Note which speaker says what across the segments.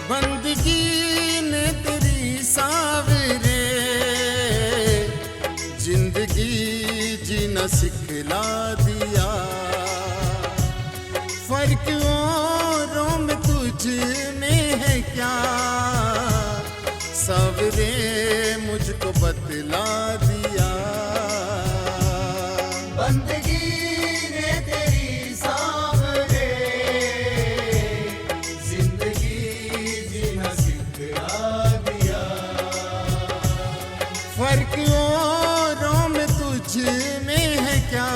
Speaker 1: बंदगी ने तेरी सावरे जिंदगी जीना सिखला दिया। फर्क औरों में तुझ में है क्या, सावरे मुझको बतला दिया।
Speaker 2: बंदगी ने तेरी सावरे जिंदगी जीना सिखला दिया।
Speaker 1: फर्क औरों में तुझ में है क्या,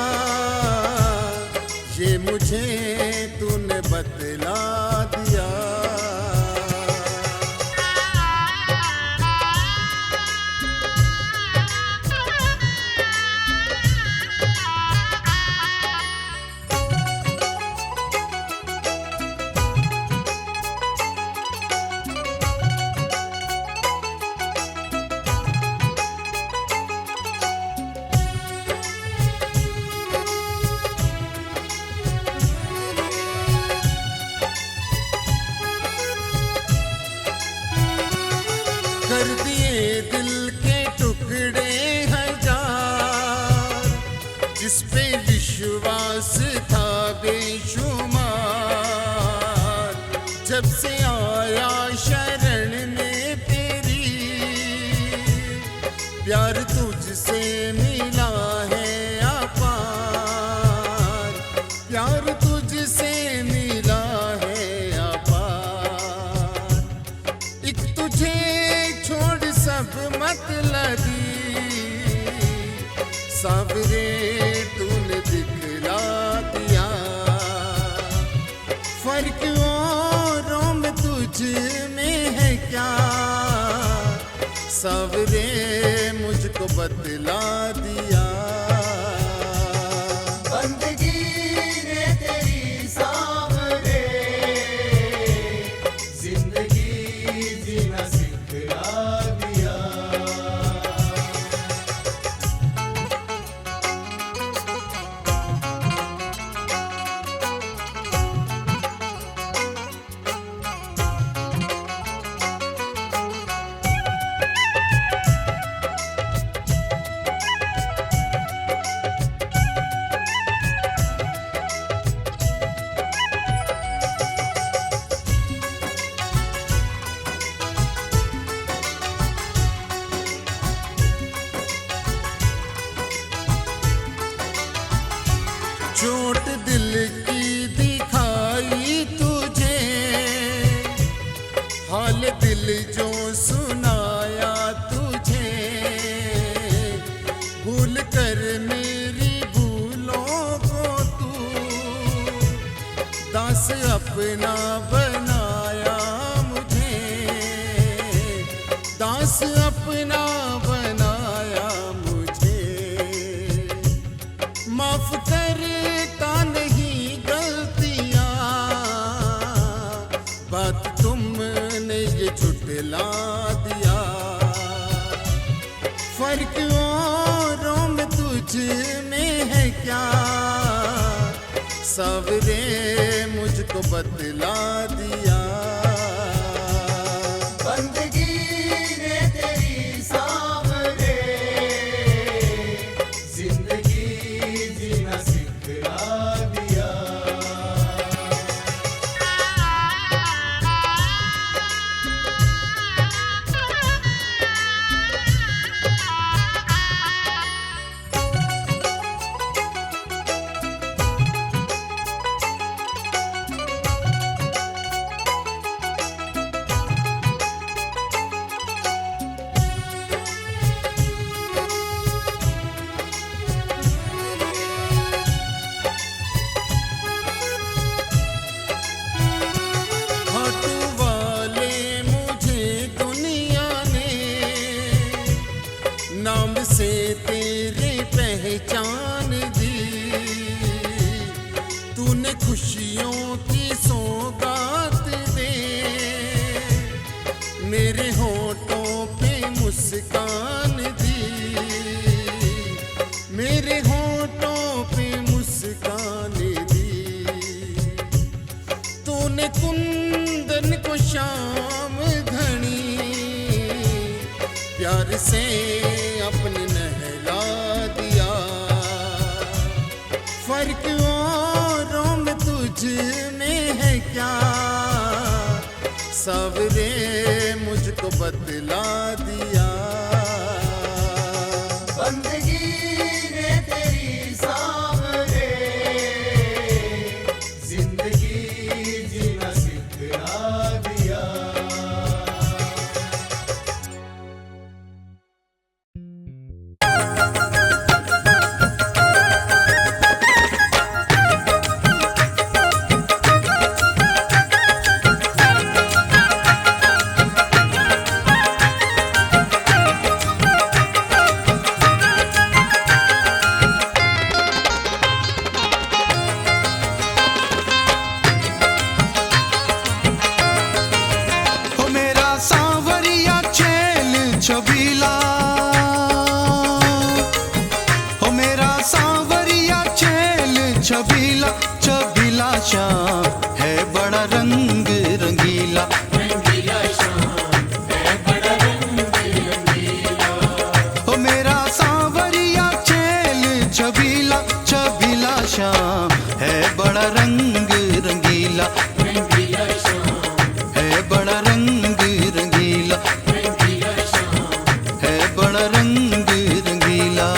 Speaker 1: ये मुझे तूने बतला दिया। कर दिए दिल के टुकड़े हजार, जिस पे विश्वास था बेशुमार। जब से आया शरण में तेरी, प्यार तुझसे मिला है अपार। प्यार तुझसे मिला है अपार। एक तुझे छोड़ सब मतलबी, सावरे तूने दिखला दिया। फर्क औरों में तुझ में है क्या, सावरे मुझको बतला दिया।
Speaker 2: बंदगी ने तेरी सावरे जिंदगी जीना सिखला दिया।
Speaker 1: चोट दिल की दिखाई तुझे, हाल दिल जो सुनाया तुझे। भूल कर मेरी भूलों को तू दास अपना बनाया मुझे। दास अपना बनाया मुझे। माफ करता नहीं गलतियां, बात तुमने ये झुठला दिया। फर्क औरों में तुझ में है क्या, सावरे मुझको बतला दिया।
Speaker 2: बंदगी ने तेरी सावरे जिंदगी जीना सिखला दिया।
Speaker 1: खुशियों की सौगात दे, मेरे होठों पे मुस्कान दी, मेरे होठों पे मुस्कान दी। तूने कुंदन को शाम घनी प्यार से अपने नहला दिया। फर्क औरों में तुझ में है क्या, सावरे मुझको बतला दिया।
Speaker 2: बंदगी ने तेरी सावरे, जिंदगी जीना सिखला दिया।
Speaker 3: छबीला हो मेरा सांवरिया चेल छबीला, छबीला शाम है बड़ा रंग रंगीला।
Speaker 2: रंगीला शाम है बड़ा रंग रंगीला।
Speaker 3: हो मेरा सांवरिया चेल छबीला, छबीला शाम है बड़ा रंग रंगीला।
Speaker 2: रंगीला शाम
Speaker 3: है बड़ा रंग रंगीला, है बड़ा रंग रंगीला।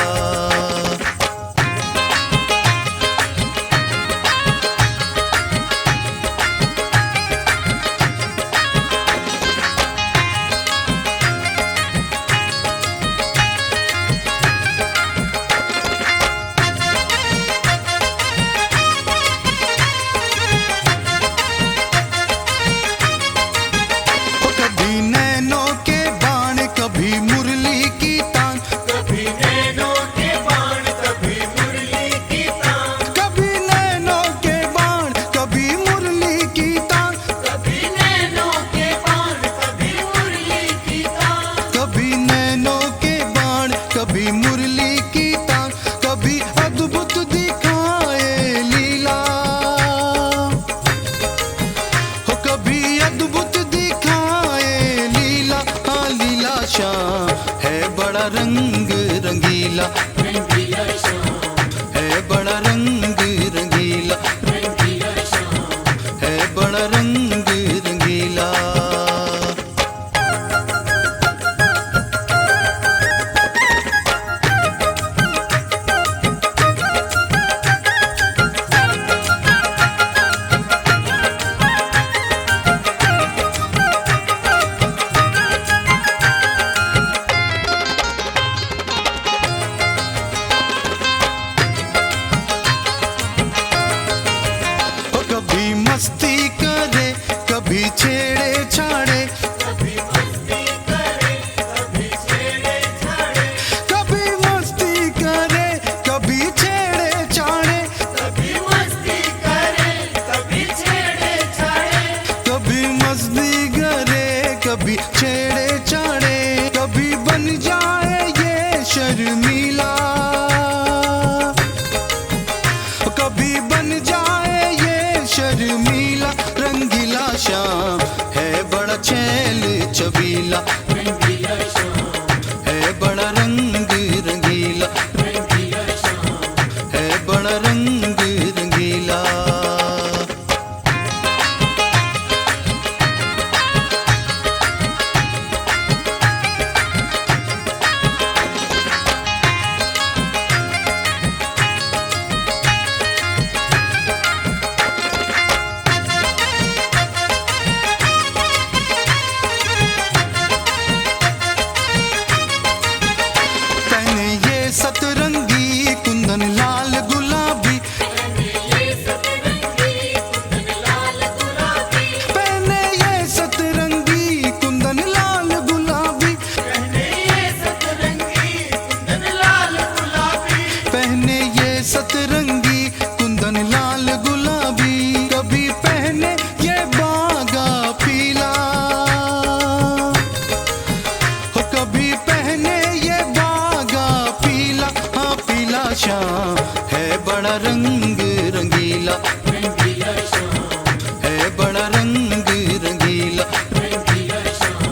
Speaker 3: बड़ा रंग रंगीला,
Speaker 2: रंगीला शाम,
Speaker 3: है बड़ा रंग रंगीला,
Speaker 2: रंगीला शाम,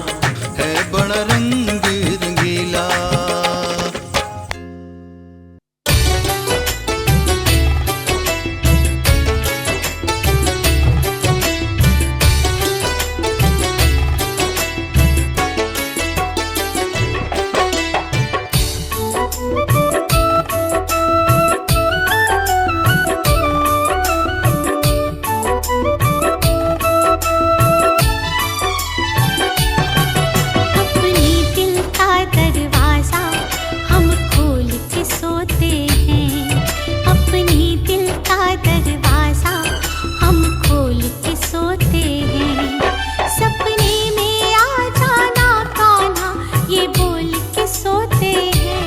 Speaker 3: है बड़ा रंग रंगीला।
Speaker 4: अपने दिल का दरवाजा हम खोल के सोते हैं, अपने दिल का दरवाजा हम खोल के सोते हैं। सपने में आ जाना कान्हा ये बोल के सोते हैं,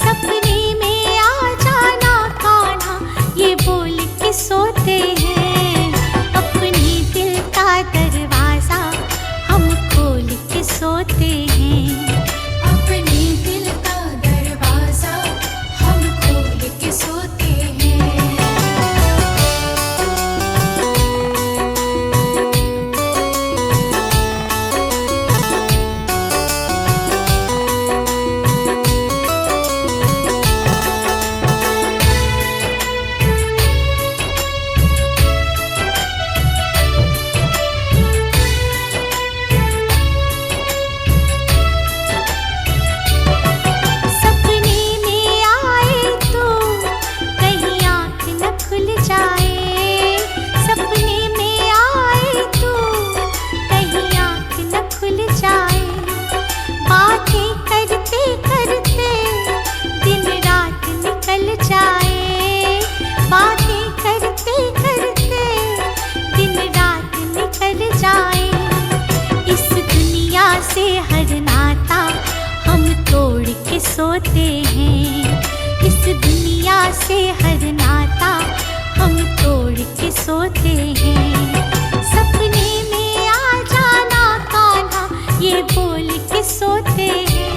Speaker 4: सपने में आ जाना कान्हा ये बोल के सोते हैं। अपने दिल का दरवाजा हम खोल के सोते हैं,
Speaker 5: अपने दिल का दरवाजा हम खोल के सोते हैं।
Speaker 4: सपने में आए तो कहीं आँख न खुल जाए, सपने में आए तो कहीं आँख न खुल जाए। बातें करते करते दिन रात निकल जाए, बातें करते करते दिन रात निकल जाए। इस दुनिया से हर नाता हम तोड़ के सोते हैं, इस दुनिया से हर नाता हम तोड़ के सोते हैं। सपने में आ जाना कान्हा ये बोल के सोते हैं,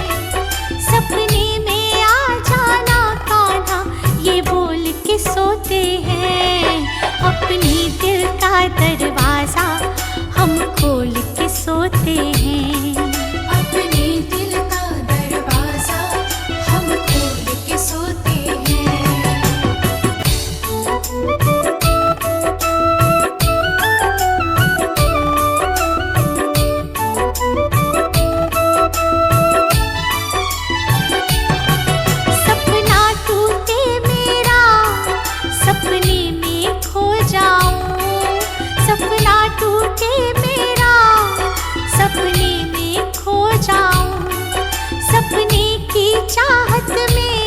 Speaker 4: सपने में आ जाना कान्हा ये बोल के सोते हैं। अपने दिल का दरवाजा हम खोल के सोते हैं,
Speaker 5: अपने दिल का दरवाजा हम खोल के सोते हैं।
Speaker 4: सपना टूटे मेरा सपने में खो जाऊं, सपना टूटे मेरा सपने में खो जाऊं। सपने की चाहत में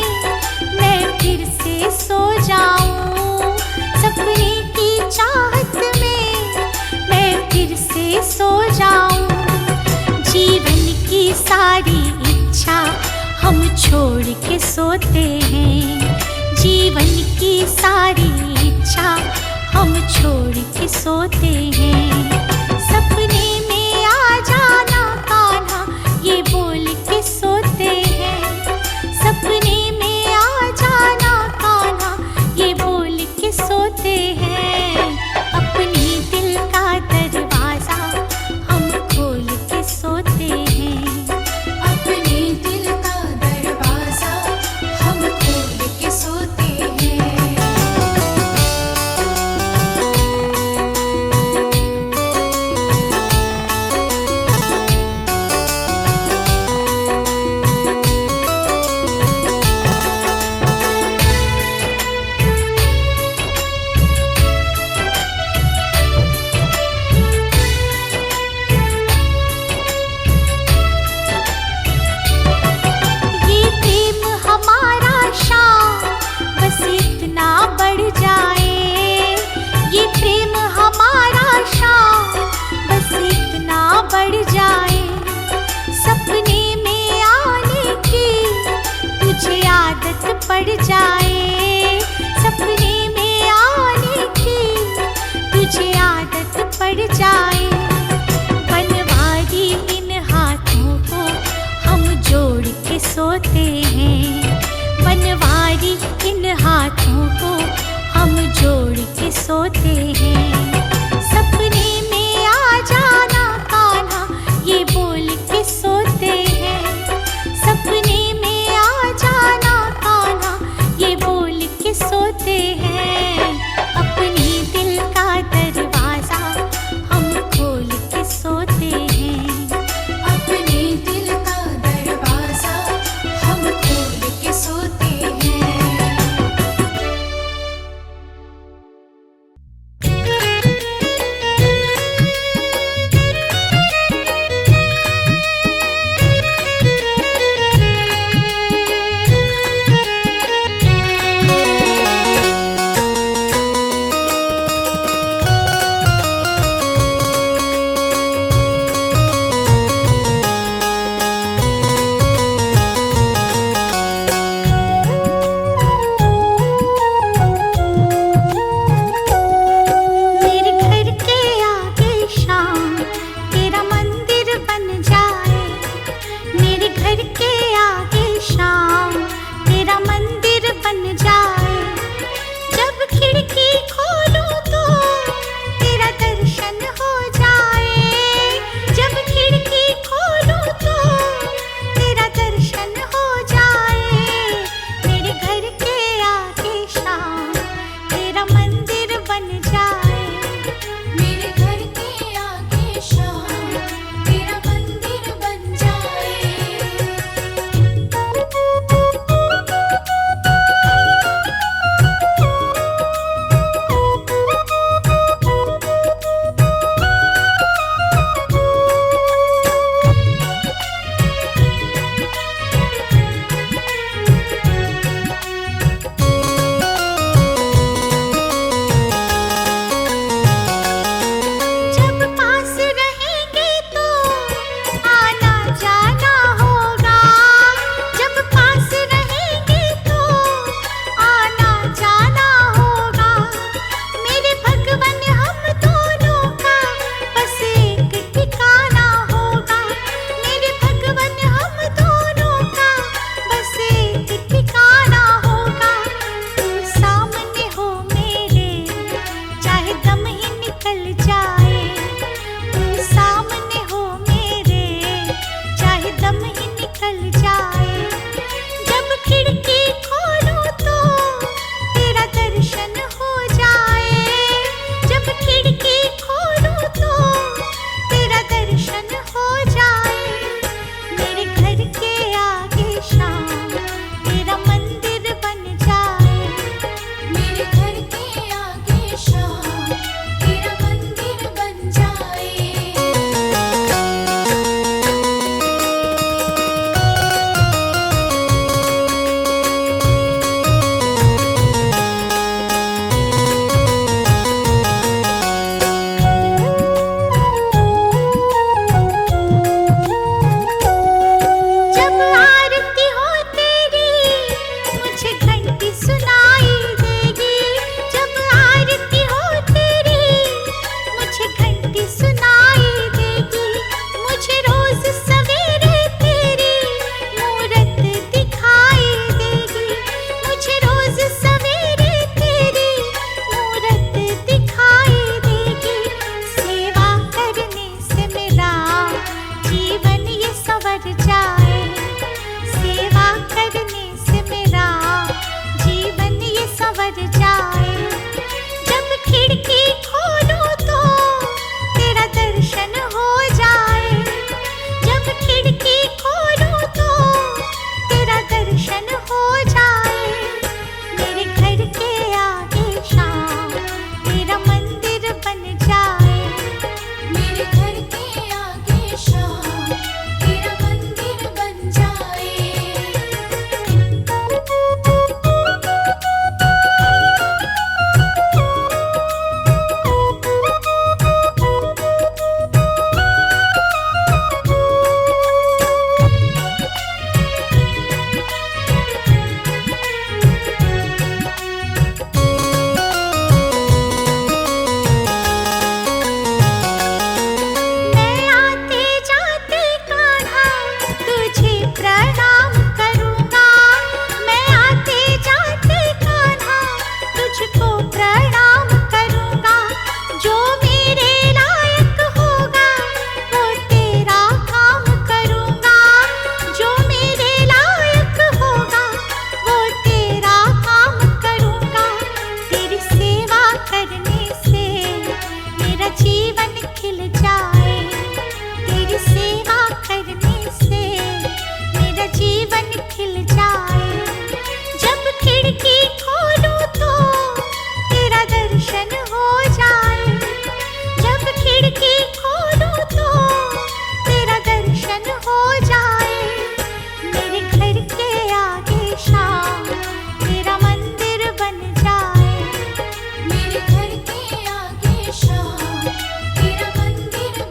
Speaker 4: मैं फिर से सो जाऊं, सपने की चाहत में मैं फिर से सो जाऊं। जीवन की सारी इच्छा हम छोड़ के सोते हैं, जीवन की सारी इच्छा हम छोड़ के सोते हैं। सपने में आ जाना कान्हा ये बोल के सोते हैं, सपने में आ जाना कान्हा ये बोल के सोते हैं। अपने दिल का दरवाजा हम खोल के सोते हैं,
Speaker 5: अपने दिल का दरवाजा हम खोल के सोते हैं।
Speaker 4: प्रणाम करूँगा, जो मेरे लायक होगा वो तेरा काम करूँगा, जो मेरे लायक होगा वो तेरा काम करूँगा। तेरी सेवा करने से मेरा जीवन खिल जाए, तेरी सेवा करने से मेरा जीवन खिल जाए। जब खिड़की खोलूं तो तेरा दर्शन हो जाए, जब खिड़की खोलूं तो तेरा दर्शन हो जाए। मेरे घर के आगे शाम तेरा मंदिर बन जाए,
Speaker 5: मेरे घर के आगे शाम तेरा मंदिर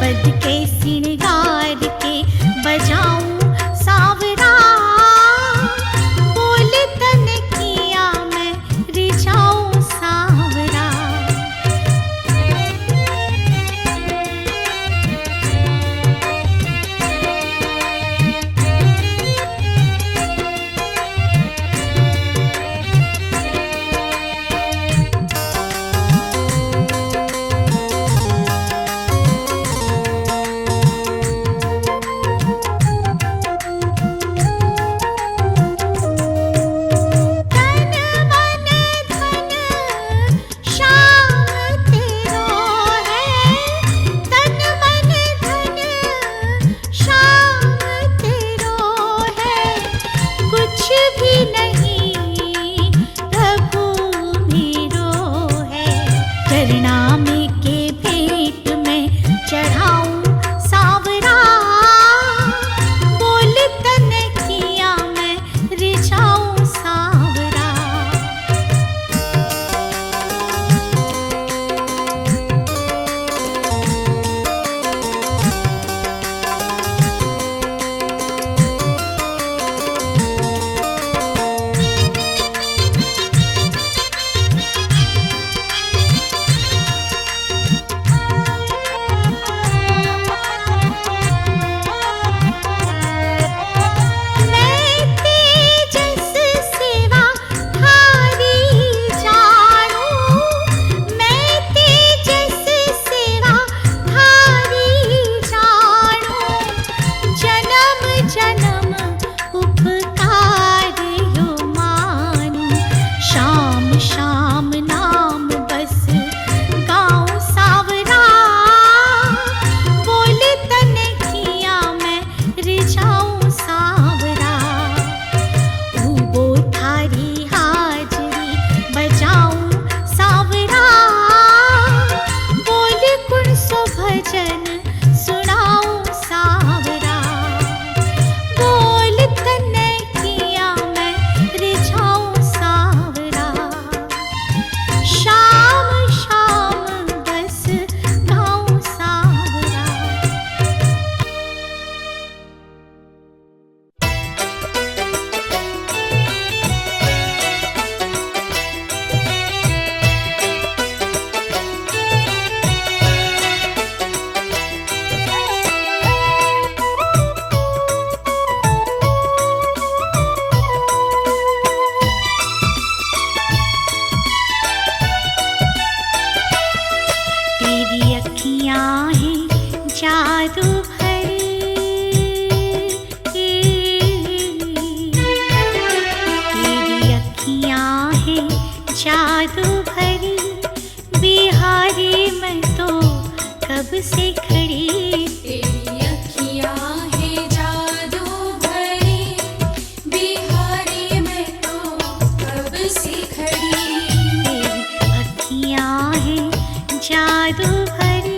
Speaker 4: सज के सिंगार के बजाऊं सावरा, बोल तन किया मैं रिझाऊं सावरा। जादू भरी बिहारी मैं तो कब से खड़ी।
Speaker 5: तेरी अखियाँ हैं जादू भरी बिहारी मैं तो कब से खड़ी।
Speaker 4: तेरी अखियाँ हैं जादू भरी।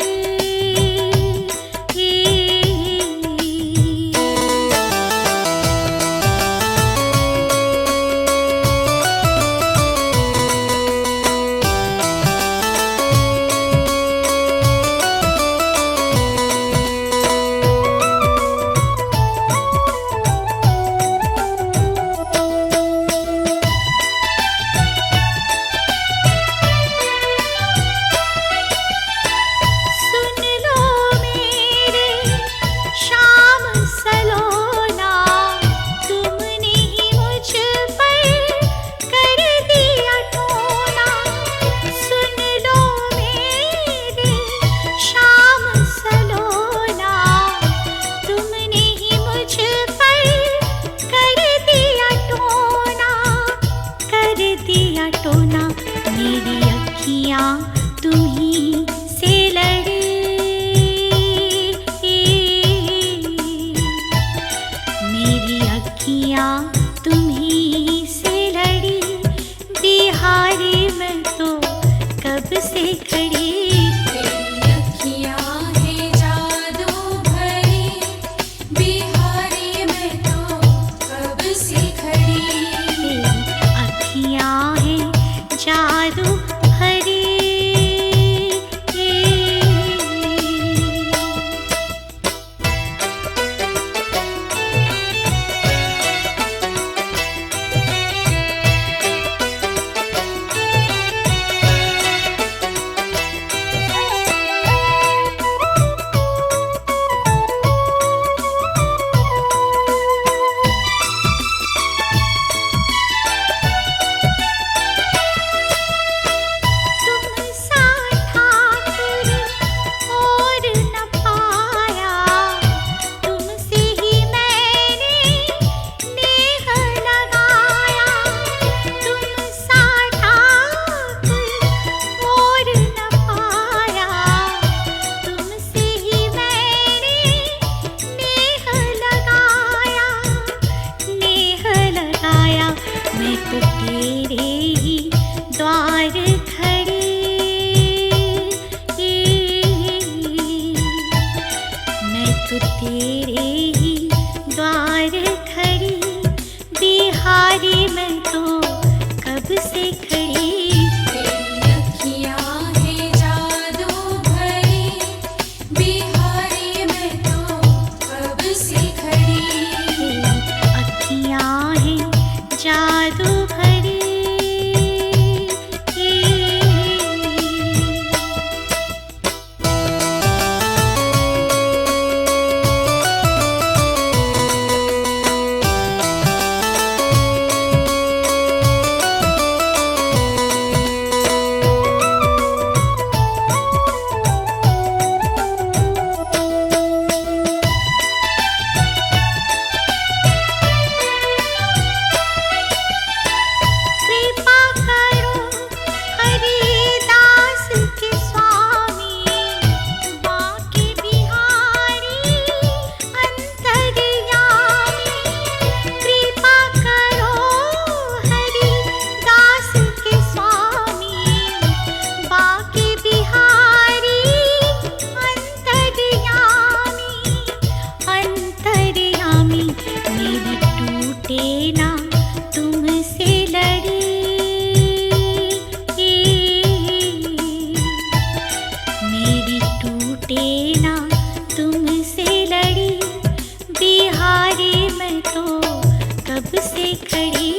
Speaker 4: खड़ी